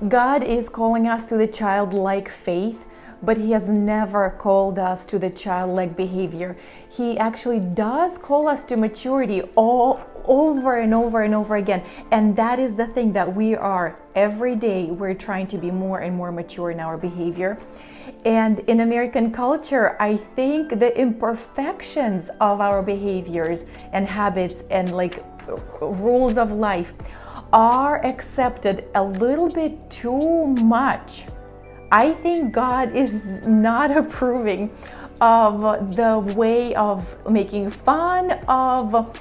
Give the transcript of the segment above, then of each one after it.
God is calling us to the childlike faith, but He has never called us to the childlike behavior. He actually does call us to maturity all over and over and over again. And that is the thing that we are every day. We're trying to be more and more mature in our behavior. And in American culture, I think the imperfections of our behaviors and habits and like rules of life are accepted a little bit too much. I think God is not approving of the way of making fun of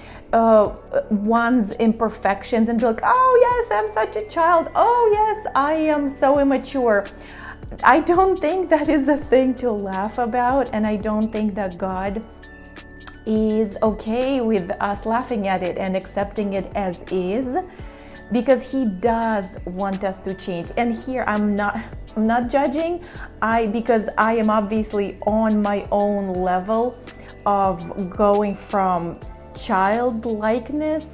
one's imperfections and be like, oh yes, I'm such a child. Oh yes, I am so immature. I don't think that is a thing to laugh about, and I don't think that God is okay with us laughing at it and accepting it as is, because He does want us to change. And here I'm not judging, because I am obviously on my own level of going from childishness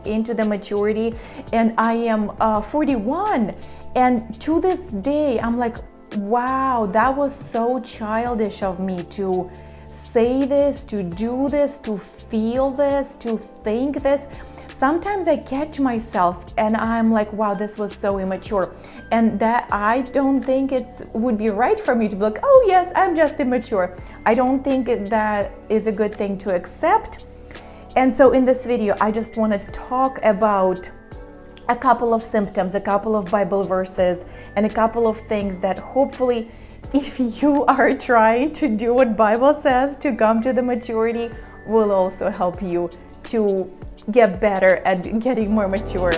into the maturity, and I am 41, and to this day I'm like, wow, that was so childish of me to say this, to do this, to feel this, to think this. Sometimes I catch myself and I'm like, wow, this was so immature. And that I don't think it would be right for me to be like, oh yes, I'm just immature. I don't think that is a good thing to accept. And so in this video, I just want to talk about a couple of symptoms, a couple of Bible verses, and a couple of things that hopefully, if you are trying to do what Bible says to come to the maturity, will also help you to get better at getting more mature.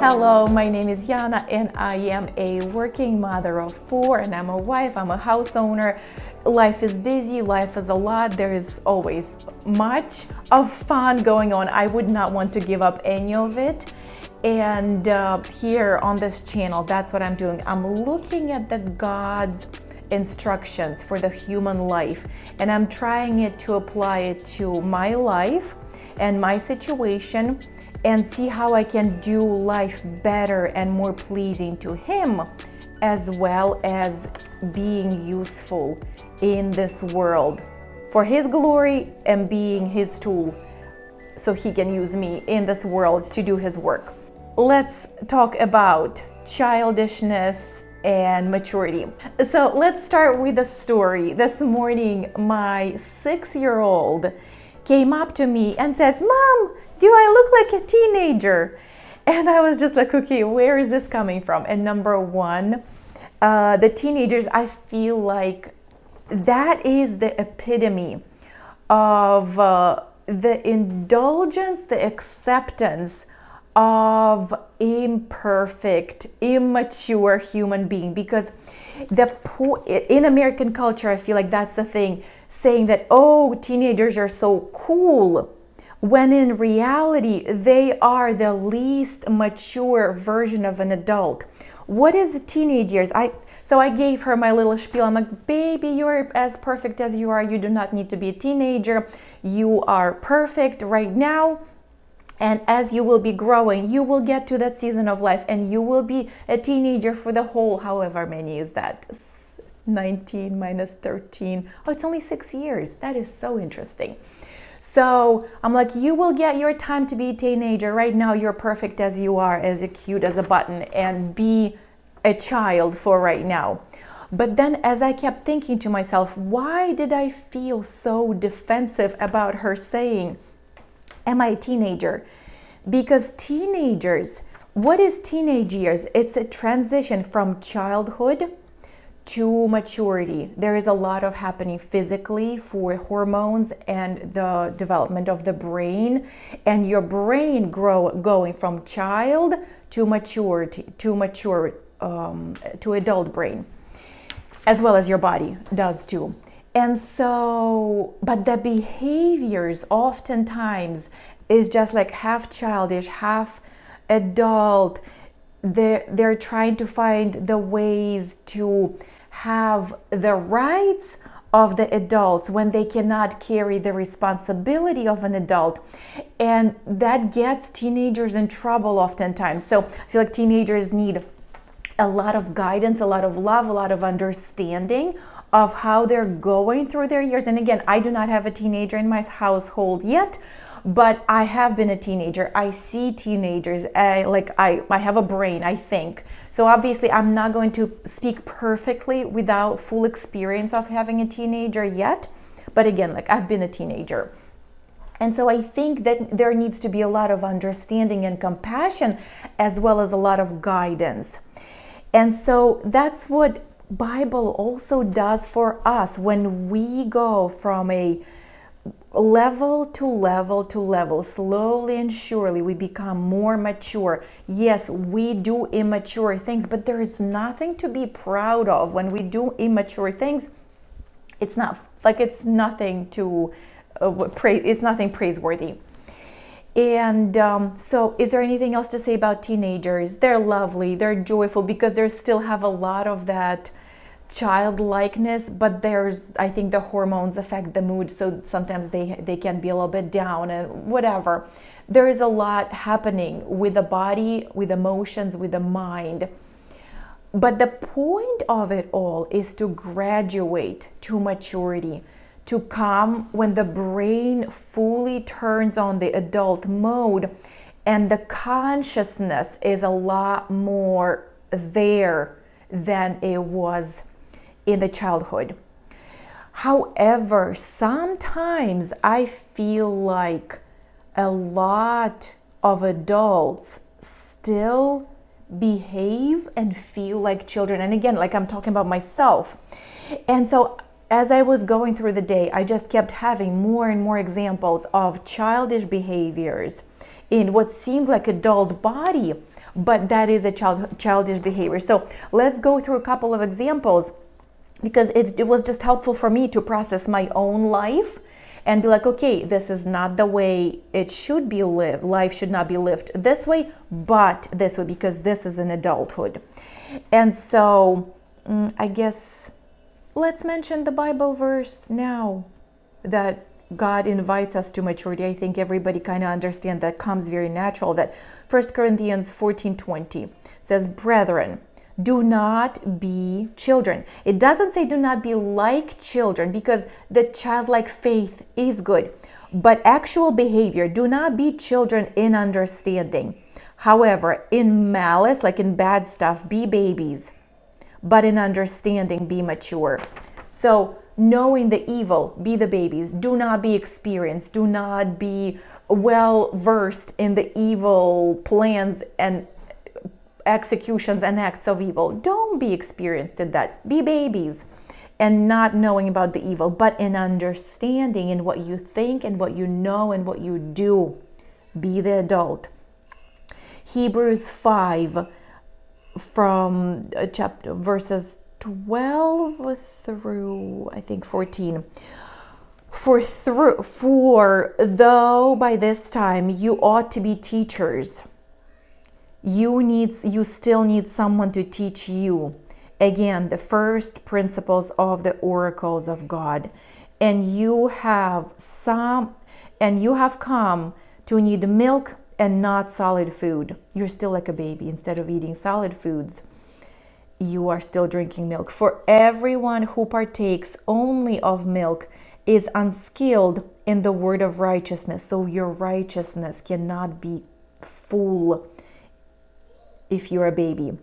Hello, my name is Yana, and I am a working mother of 4, and I'm a wife, I'm a house owner. Life is busy, life is a lot, there is always much of fun going on. I would not want to give up any of it. And here on this channel, that's what I'm doing. I'm looking at the God's instructions for the human life, and I'm trying to apply it to my life and my situation, and see how I can do life better and more pleasing to Him, as well as being useful in this world for His glory and being His tool so He can use me in this world to do His work. Let's talk about childishness and maturity. So let's start with a story. This morning, my 6-year-old came up to me and says, Mom, do I look like a teenager? And I was just like, okay, where is this coming from? And number one, the teenagers, I feel like that is the epitome of the indulgence, the acceptance of imperfect, immature human being. Because in American culture, I feel like that's the thing, saying that, oh, teenagers are so cool, when in reality, they are the least mature version of an adult. What is teenagers? So I gave her my little spiel. I'm like, baby, you're as perfect as you are. You do not need to be a teenager. You are perfect right now. And as you will be growing, you will get to that season of life, and you will be a teenager for the whole, however many is that? 19 minus 13. Oh, it's only 6 years. That is so interesting. So I'm like, you will get your time to be a teenager. Right now, you're perfect as you are, as cute as a button, and be a child for right now. But then as I kept thinking to myself, why did I feel so defensive about her saying, am I a teenager? Because teenagers, what is teenage years? It's a transition from childhood to maturity. There is a lot of happening physically for hormones and the development of the brain, and your brain going from child to maturity, to adult brain, as well as your body does too. And so, but the behaviors oftentimes is just like half childish, half adult. They're trying to find the ways to have the rights of the adults when they cannot carry the responsibility of an adult. And that gets teenagers in trouble oftentimes. So I feel like teenagers need a lot of guidance, a lot of love, a lot of understanding of how they're going through their years. And again, I do not have a teenager in my household yet, but I have been a teenager. I see teenagers. I have a brain, I think. So obviously, I'm not going to speak perfectly without full experience of having a teenager yet. But again, like, I've been a teenager. And so I think that there needs to be a lot of understanding and compassion, as well as a lot of guidance. And so that's what Bible also does for us. When we go from a level to level to level, slowly and surely we become more mature. Yes, we do immature things, but there is nothing to be proud of when we do immature things. It's nothing to praise. It's nothing praiseworthy. And so is there anything else to say about teenagers? They're lovely, they're joyful, because they still have a lot of that childlikeness, but I think the hormones affect the mood, so sometimes they can be a little bit down and whatever. There is a lot happening with the body, with emotions, with the mind. But the point of it all is to graduate to maturity, to come when the brain fully turns on the adult mode and the consciousness is a lot more there than it was in the childhood. However, sometimes I feel like a lot of adults still behave and feel like children. And again, like, I'm talking about myself. And so as I was going through the day, I just kept having more and more examples of childish behaviors in what seems like adult body, but that is a childish behavior. So let's go through a couple of examples, because it was just helpful for me to process my own life and be like, okay, this is not the way it should be lived. Life should not be lived this way, but this way, because this is an adulthood. And so I guess let's mention the Bible verse now that God invites us to maturity. I think everybody kind of understands that, comes very natural, that 1 Corinthians 14:20 says, brethren, do not be children. It doesn't say do not be like children, because the childlike faith is good. But actual behavior, do not be children in understanding. However, in malice, like in bad stuff, be babies. But in understanding, be mature. So knowing the evil, be the babies. Do not be experienced. Do not be well versed in the evil plans and executions and acts of evil. Don't be experienced in that. Be babies and not knowing about the evil, but in understanding in what you think and what you know and what you do. Be the adult. Hebrews 5 from chapter verses 12 through I think 14. For though by this time you ought to be teachers, you still need someone to teach you again the first principles of the oracles of God, and you have come to need milk and not solid food. You're still like a baby. Instead of eating solid foods, you are still drinking milk. For everyone who partakes only of milk is unskilled in the word of righteousness. So your righteousness cannot be full if you're a baby.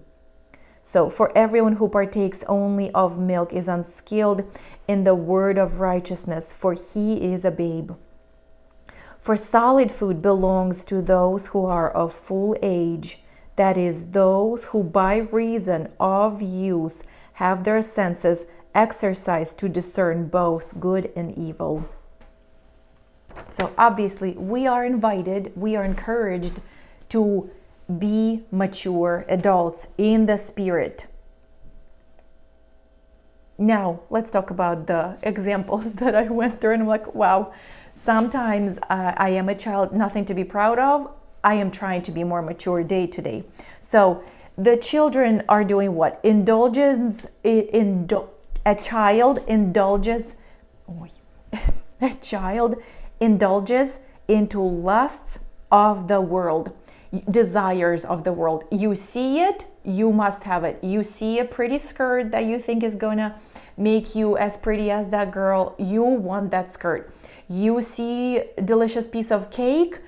So for everyone who partakes only of milk is unskilled in the word of righteousness, for he is a babe. For solid food belongs to those who are of full age, that is, those who by reason of use have their senses exercised to discern both good and evil. So obviously we are invited, we are encouraged to be mature adults in the spirit. Now let's talk about the examples that I went through, and I'm like, wow, sometimes I am a child, nothing to be proud of. I am trying to be more mature day to day. So the children are doing what? A child indulges a child indulges into lusts of the world, desires of the world. You see it, you must have it. You see a pretty skirt that you think is gonna make you as pretty as that girl, you want that skirt. You see a delicious piece of cake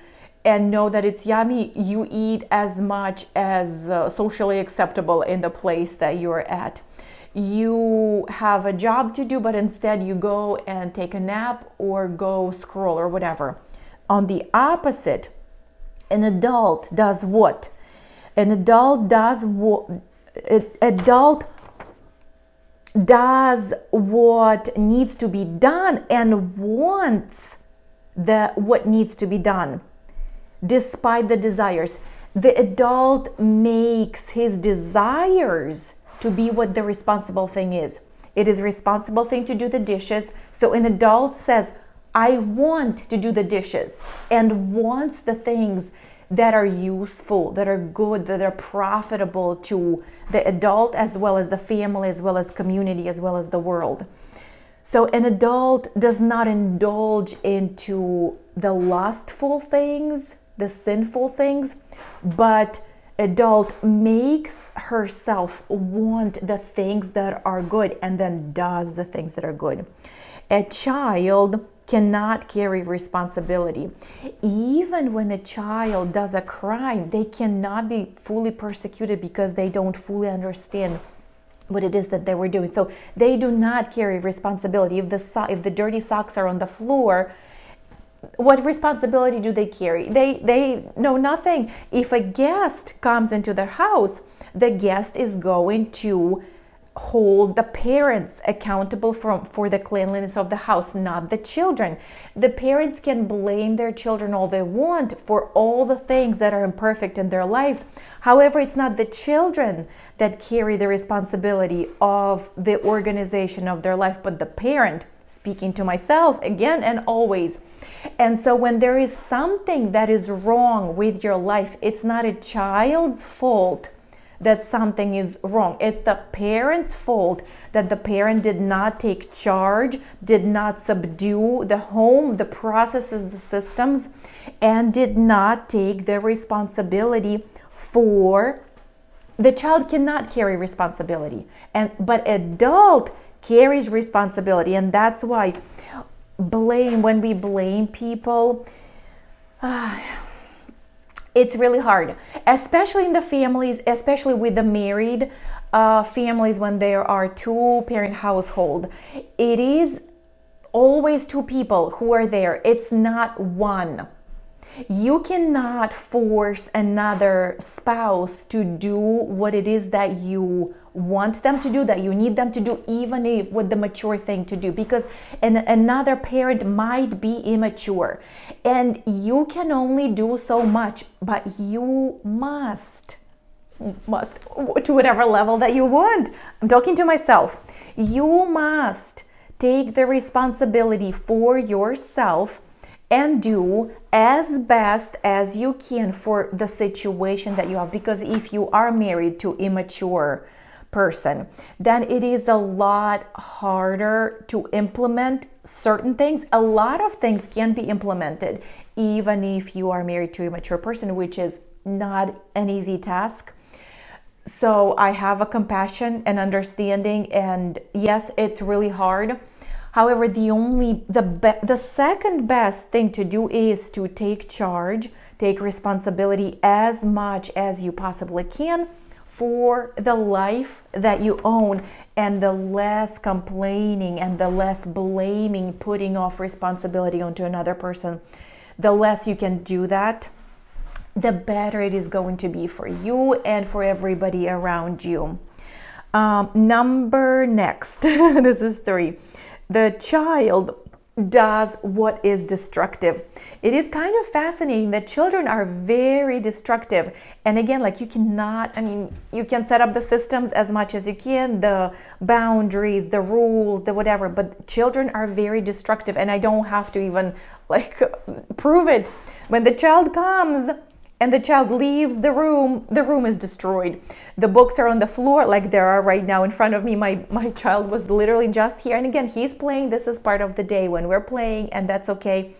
and know that it's yummy, you eat as much as socially acceptable in the place that you're at. You have a job to do, but instead you go and take a nap or go scroll or whatever. On the opposite, an adult does what? An adult does what? Adult does what needs to be done and wants what needs to be done, despite the desires. The adult makes his desires to be what the responsible thing is. It is a responsible thing to do the dishes. So an adult says, I want to do the dishes, and wants the things that are useful, that are good, that are profitable to the adult as well as the family, as well as community, as well as the world. So an adult does not indulge into the lustful things, the sinful things, but adult makes herself want the things that are good and then does the things that are good. A child cannot carry responsibility. Even when a child does a crime, they cannot be fully persecuted because they don't fully understand what it is that they were doing. So they do not carry responsibility. If the dirty socks are on the floor, what responsibility do they carry? They know nothing. If a guest comes into their house, the guest is going to hold the parents accountable for the cleanliness of the house, not the children. The parents can blame their children all they want for all the things that are imperfect in their lives. However, it's not the children that carry the responsibility of the organization of their life, but the parent, speaking to myself again and always. And so when there is something that is wrong with your life, it's not a child's fault that something is wrong. It's the parent's fault that the parent did not take charge, did not subdue the home, the processes, the systems, and did not take the responsibility for. The child cannot carry responsibility, but adult carries responsibility, and that's why when we blame people, it's really hard, especially in the families, especially with the married families when there are two-parent household. It is always two people who are there. It's not one. You cannot force another spouse to do what it is that you want them to do, that you need them to do, even if with the mature thing to do, because another parent might be immature and you can only do so much, but you must to whatever level that you want. I'm talking to myself. You must take the responsibility for yourself and do as best as you can for the situation that you have. Because if you are married to immature person, then it is a lot harder to implement certain things. A lot of things can be implemented even if you are married to a mature person, which is not an easy task. So I have a compassion and understanding, and yes, it's really hard. However, the second best thing to do is to take charge, take responsibility as much as you possibly can for the life that you own, and the less complaining and the less blaming, putting off responsibility onto another person. The less you can do that, the better it is going to be for you and for everybody around you. Next, this is 3. The child does what is destructive. It is kind of fascinating that children are very destructive. And again, like you can set up the systems as much as you can, the boundaries, the rules, the whatever, but children are very destructive, and I don't have to even prove it. When the child comes and the child leaves the room is destroyed. The books are on the floor like there are right now in front of me. My child was literally just here, and again, he's playing. This is part of the day when we're playing, and that's okay.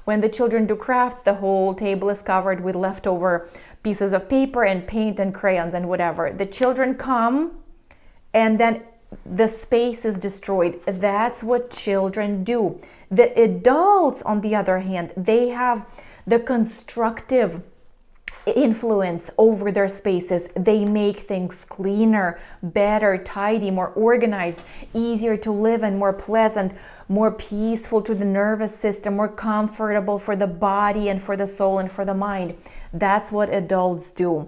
When the children do crafts, the whole table is covered with leftover pieces of paper and paint and crayons and whatever. The children come, and then the space is destroyed. That's what children do. The adults, on the other hand, they have the constructive influence over their spaces. They make things cleaner, better, tidy, more organized, easier to live in, more pleasant, more peaceful to the nervous system, more comfortable for the body and for the soul and for the mind. That's what adults do.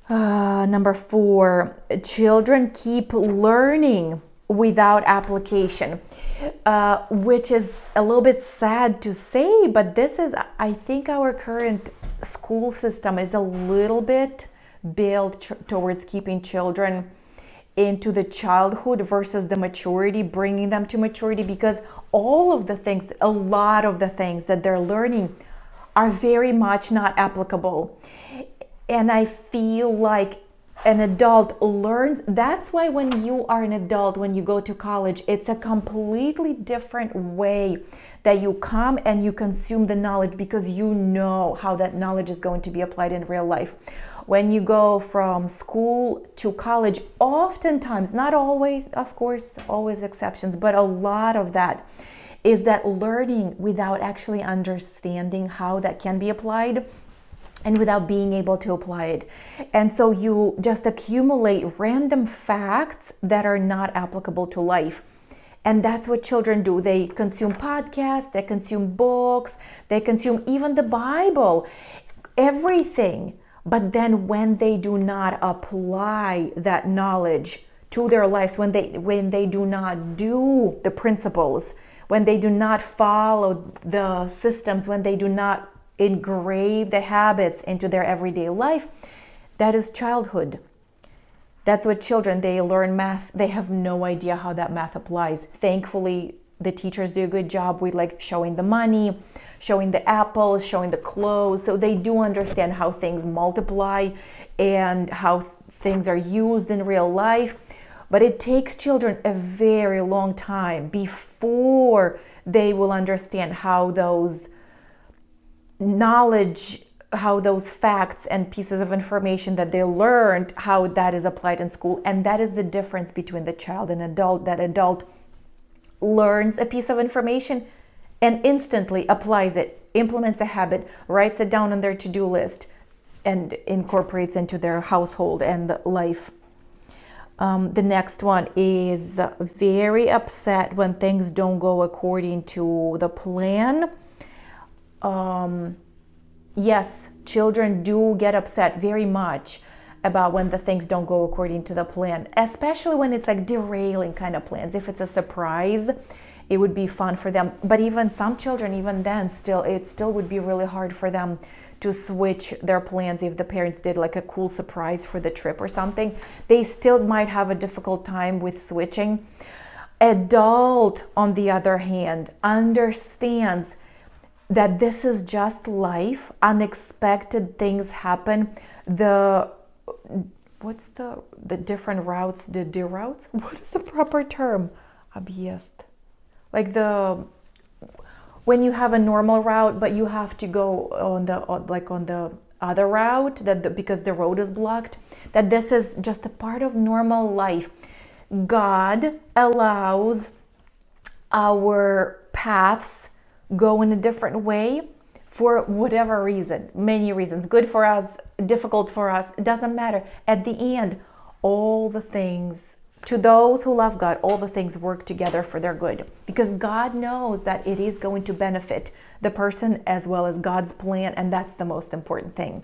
Number 4, children keep learning without application, which is a little bit sad to say, but this is, I think, our current school system is a little bit built towards keeping children into the childhood versus the maturity, bringing them to maturity, because all of the things, a lot of the things that they're learning are very much not applicable. And I feel like an adult learns. That's why when you are an adult, when you go to college, it's a completely different way that you come and you consume the knowledge, because you know how that knowledge is going to be applied in real life. When you go from school to college, oftentimes, not always, of course, always exceptions, but a lot of that is that learning without actually understanding how that can be applied and without being able to apply it. And so you just accumulate random facts that are not applicable to life. And that's what children do. They consume podcasts, they consume books, they consume even the Bible, everything. But then when they do not apply that knowledge to their lives, when they do not do the principles, when they do not follow the systems, when they do not engrave the habits into their everyday life, that is childhood. That's what children, they learn math. They have no idea how that math applies. Thankfully, the teachers do a good job with like showing the money, showing the apples, showing the clothes. So they do understand how things multiply and how things are used in real life. But it takes children a very long time before they will understand how those knowledge, how those facts and pieces of information that they learned, how that is applied in school. And that is the difference between the child and adult. That adult learns a piece of information and instantly applies it, implements a habit, writes it down on their to-do list, and incorporates into their household and life. The next one is very upset when things don't go according to the plan. Yes, children do get upset very much about when the things don't go according to the plan, especially when it's like derailing kind of plans. If it's a surprise, it would be fun for them. But even some children, even then, it still would be really hard for them to switch their plans. If the parents did like a cool surprise for the trip or something, they still might have a difficult time with switching. Adult, on the other hand, understands that this is just life. Unexpected things happen. What's the different routes, the routes? What is the proper term? Объезд. Like when you have a normal route, but you have to go on the other route because the road is blocked, that this is just a part of normal life. God allows our paths go in a different way for whatever reason, many reasons, good for us, difficult for us, it doesn't matter. At the end, all the things, to those who love God, all the things work together for their good, because God knows that it is going to benefit the person as well as God's plan. And that's the most important thing,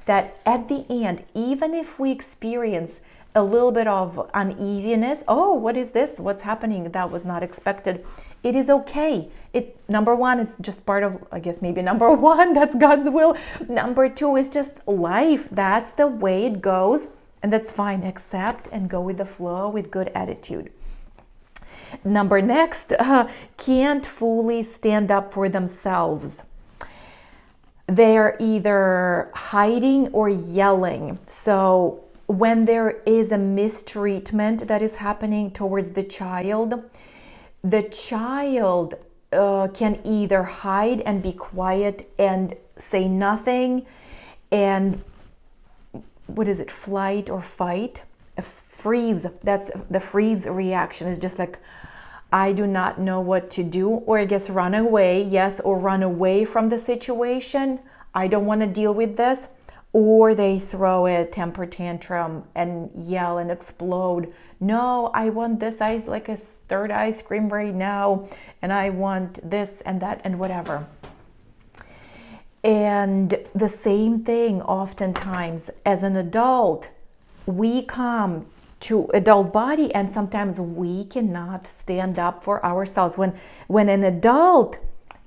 that at the end, even if we experience a little bit of uneasiness, oh, what is this? What's happening? That was not expected. It is okay. Number one, it's just part of, I guess maybe number one, that's God's will. Number two is just life. That's the way it goes. And that's fine. Accept and go with the flow with good attitude. Next, can't fully stand up for themselves. they're either hiding or yelling. So when there is a mistreatment that is happening towards the child can either hide and be quiet and say nothing, and what is it, flight or fight, a freeze. That's the freeze reaction, is just like, I do not know what to do, or I guess run away, yes, or run away from the situation. I don't want to deal with this. Or they throw a temper tantrum and yell and explode. No, I want this ice, like a third ice cream right now, and I want this and that and whatever. And the same thing oftentimes as an adult, we come to adult body and sometimes we cannot stand up for ourselves. When an adult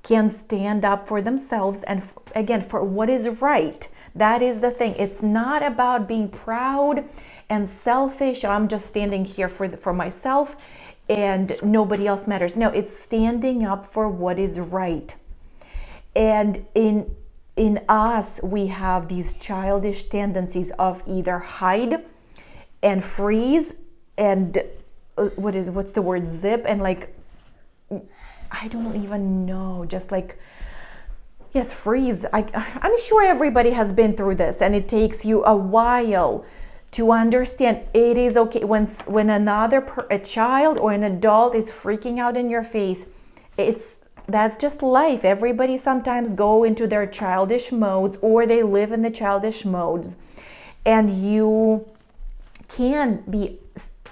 can stand up for themselves and again for what is right, that is the thing. It's not about being proud and selfish. I'm just standing here for myself and nobody else matters. No, it's standing up for what is right. And in us, we have these childish tendencies of either hide and freeze and what's the word, zip, and like, I don't even know, just like, yes, freeze. I'm sure everybody has been through this, and it takes you a while to understand it is okay when a child or an adult is freaking out in your face. That's just life. Everybody sometimes go into their childish modes, or they live in the childish modes, and you can be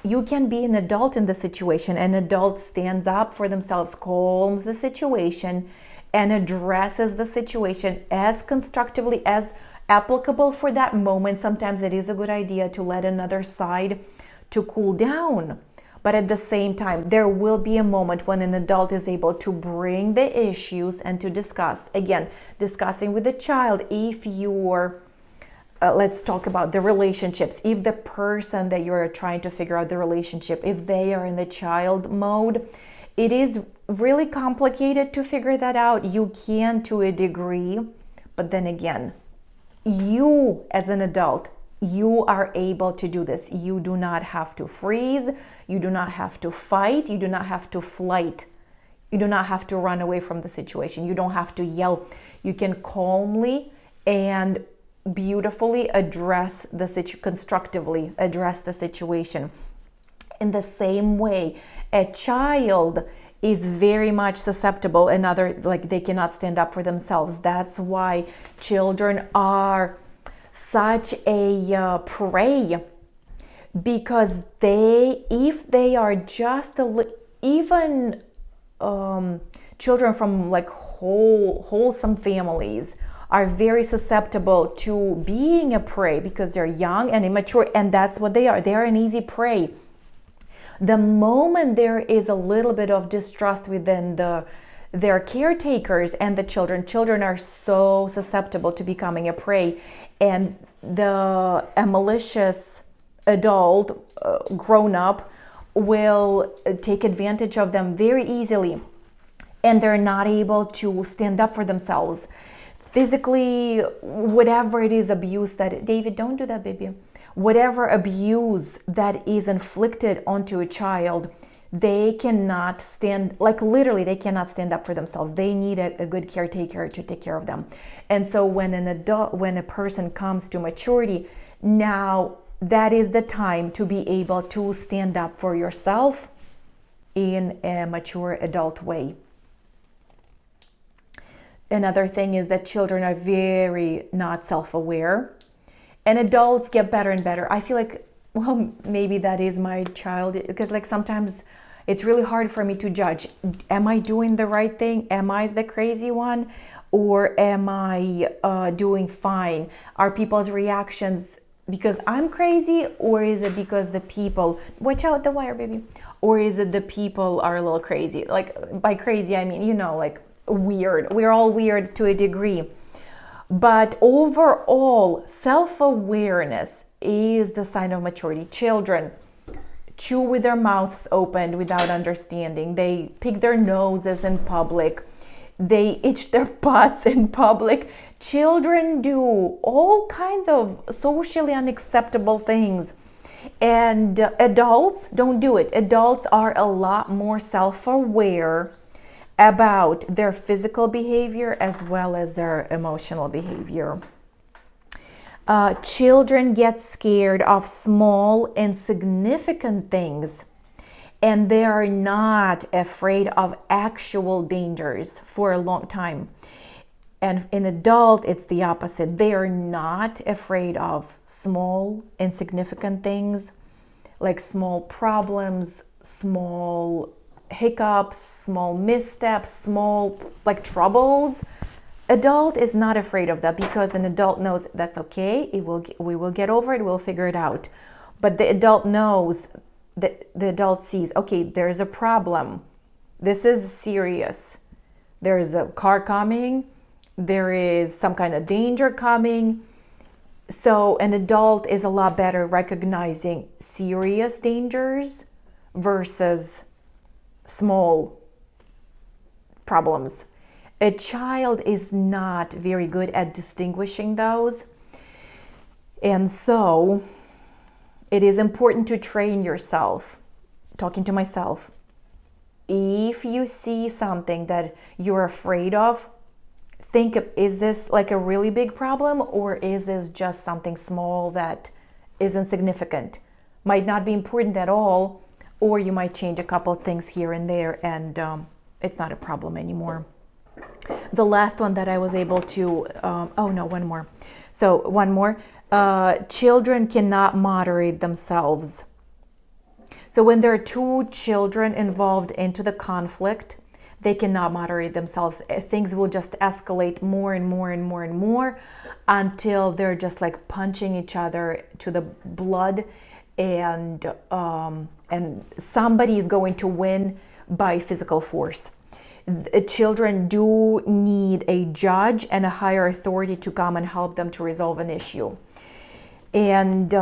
an adult in the situation. An adult stands up for themselves, calms the situation, and addresses the situation as constructively as applicable for that moment. Sometimes it is a good idea to let another side to cool down. But at the same time, there will be a moment when an adult is able to bring the issues and to discuss. Again, discussing with the child, if you're, let's talk about the relationships. If the person that you're trying to figure out the relationship, if they are in the child mode, it is really complicated to figure that out. You can to a degree, but then again, you as an adult, you are able to do this. You do not have to freeze. You do not have to fight. You do not have to flight. You do not have to run away from the situation. You don't have to yell. You can calmly and beautifully constructively address the situation. In the same way, a child is very much susceptible, like they cannot stand up for themselves. That's why children are such a prey, because if they are just even children from like wholesome families are very susceptible to being a prey, because they're young and immature, and that's what they are. They are an easy prey. The moment there is a little bit of distrust within their caretakers and the children are so susceptible to becoming a prey, and a malicious adult, grown up, will take advantage of them very easily, and they're not able to stand up for themselves. Physically, whatever it is, abuse David, don't do that, baby. Whatever abuse that is inflicted onto a child, they cannot stand, like literally, they cannot stand up for themselves. They need a good caretaker to take care of them. And so when a person comes to maturity, now that is the time to be able to stand up for yourself in a mature adult way. Another thing is that children are very not self-aware, and adults get better and better. I feel like, well, maybe that is my child, because like sometimes it's really hard for me to judge. Am I doing the right thing? Am I the crazy one? Or am I doing fine? Are people's reactions because I'm crazy, or is it because the people, watch out the wire, baby, or is it the people are a little crazy? Like by crazy, I mean, like weird. We're all weird to a degree. But overall, self-awareness is the sign of maturity. Children chew with their mouths open without understanding. They pick their noses in public. They itch their butts in public. Children do all kinds of socially unacceptable things, and adults don't do it. Adults are a lot more self-aware about their physical behavior as well as their emotional behavior. Children get scared of small, insignificant things, and they are not afraid of actual dangers for a long time. And in adult, it's the opposite. They are not afraid of small, insignificant things, like small problems, small hiccups, small missteps, small like troubles. Adult is not afraid of that because an adult knows that's okay. We will get over it. We'll figure it out. But the adult knows that the adult sees, okay, there's a problem. This is serious. There's a car coming. There is some kind of danger coming. So an adult is a lot better recognizing serious dangers versus small problems. A child is not very good at distinguishing those. And so it is important to train yourself, talking to myself. If you see something that you're afraid of, think of, is this like a really big problem, or is this just something small that is insignificant? Might not be important at all, or you might change a couple of things here and there and it's not a problem anymore. The last one that I was able to, one more. So one more, children cannot moderate themselves. So when there are two children involved into the conflict, they cannot moderate themselves. Things will just escalate more and more and more and more until they're just like punching each other to the blood, and somebody is going to win by physical force. Children do need a judge and a higher authority to come and help them to resolve an issue. And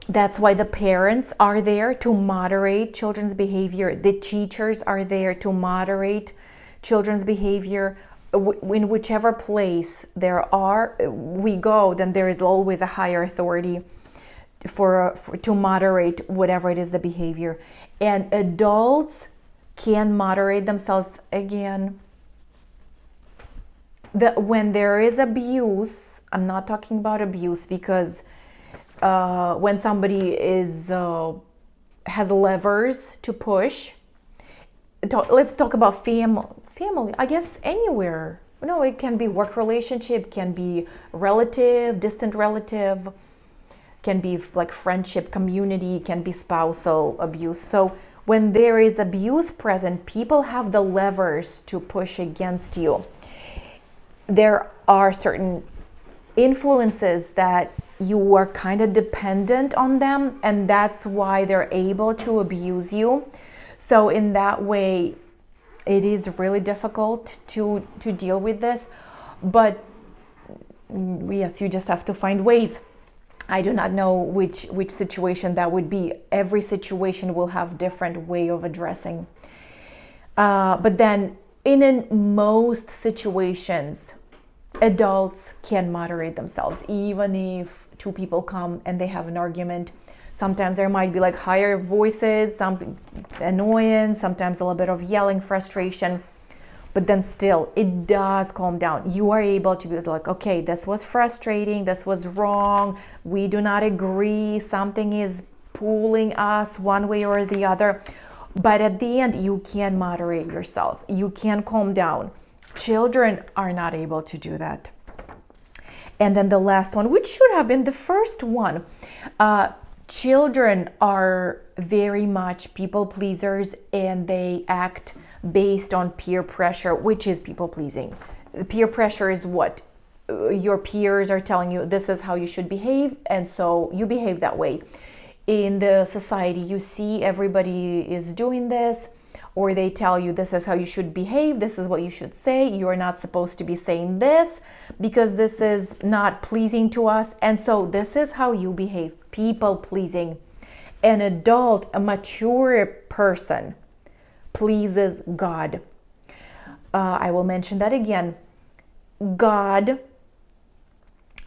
that's why the parents are there to moderate children's behavior. The teachers are there to moderate children's behavior. In whichever place we go, then there is always a higher authority to moderate whatever it is the behavior. And adults can moderate themselves again. When there is abuse, I'm not talking about abuse because when somebody has levers to push, let's talk about family. I guess anywhere. No, it can be work relationship, can be relative, distant relative, can be like friendship, community, can be spousal abuse. So when there is abuse present, people have the levers to push against you. There are certain influences that you are kind of dependent on them, and that's why they're able to abuse you. So in that way, it is really difficult to deal with this. But yes, you just have to find ways. I do not know which situation that would be. Every situation will have different way of addressing. But then in most situations, adults can moderate themselves, even if two people come and they have an argument. Sometimes there might be like higher voices, some annoyance, sometimes a little bit of yelling, frustration, but then still it does calm down. You are able to be like, okay, this was frustrating, this was wrong, we do not agree, something is pulling us one way or the other. But at the end, you can moderate yourself, you can calm down. Children are not able to do that. And then the last one, which should have been the first one, children are very much people pleasers, and they act based on peer pressure, which is people pleasing. Peer pressure is what? Your peers are telling you this is how you should behave, and so you behave that way. In the society, you see everybody is doing this, or they tell you this is how you should behave, this is what you should say, you are not supposed to be saying this because this is not pleasing to us, and so this is how you behave. People pleasing. An adult, a mature person pleases God. I will mention that again. God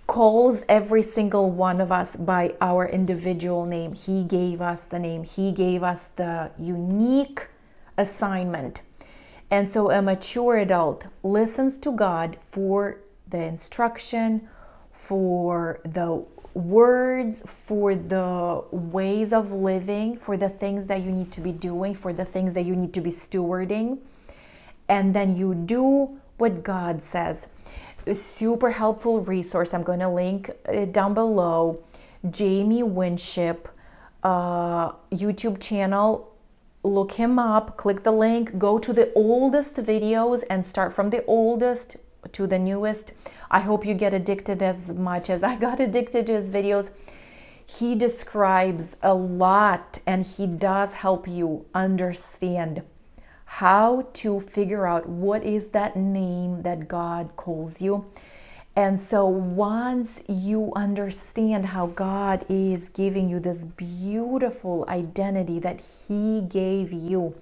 calls every single one of us by our individual name. He gave us the name. He gave us the unique assignment. And so a mature adult listens to God for the instruction, for the words, for the ways of living, for the things that you need to be doing, for the things that you need to be stewarding. And then you do what God says. A super helpful resource, I'm going to link it down below, Jamie Winship YouTube channel. Look him up, click the link, go to the oldest videos and start from the oldest to the newest. I hope you get addicted as much as I got addicted to his videos. He describes a lot, and he does help you understand how to figure out what is that name that God calls you. And so once you understand how God is giving you this beautiful identity that He gave you,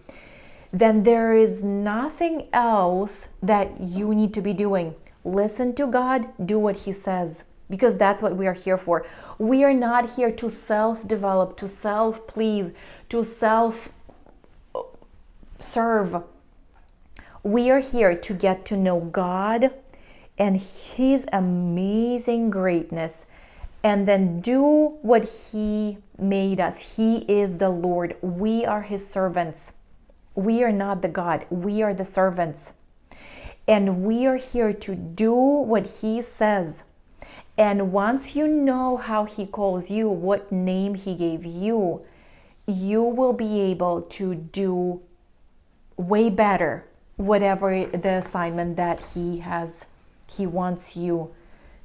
then there is nothing else that you need to be doing. Listen to God, do what He says, because that's what we are here for. We are not here to self-develop, to self-please, to self-serve. We are here to get to know God and His amazing greatness, and then do what He made us. He is the Lord. We are His servants. We are not the God. We are the servants. And we are here to do what He says. And once you know how He calls you, what name He gave you, you will be able to do way better whatever the assignment that He wants you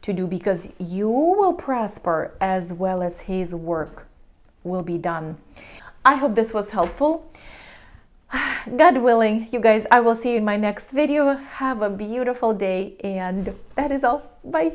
to do, because you will prosper as well as His work will be done. I hope this was helpful. God willing, you guys, I will see you in my next video. Have a beautiful day, and that is all. Bye.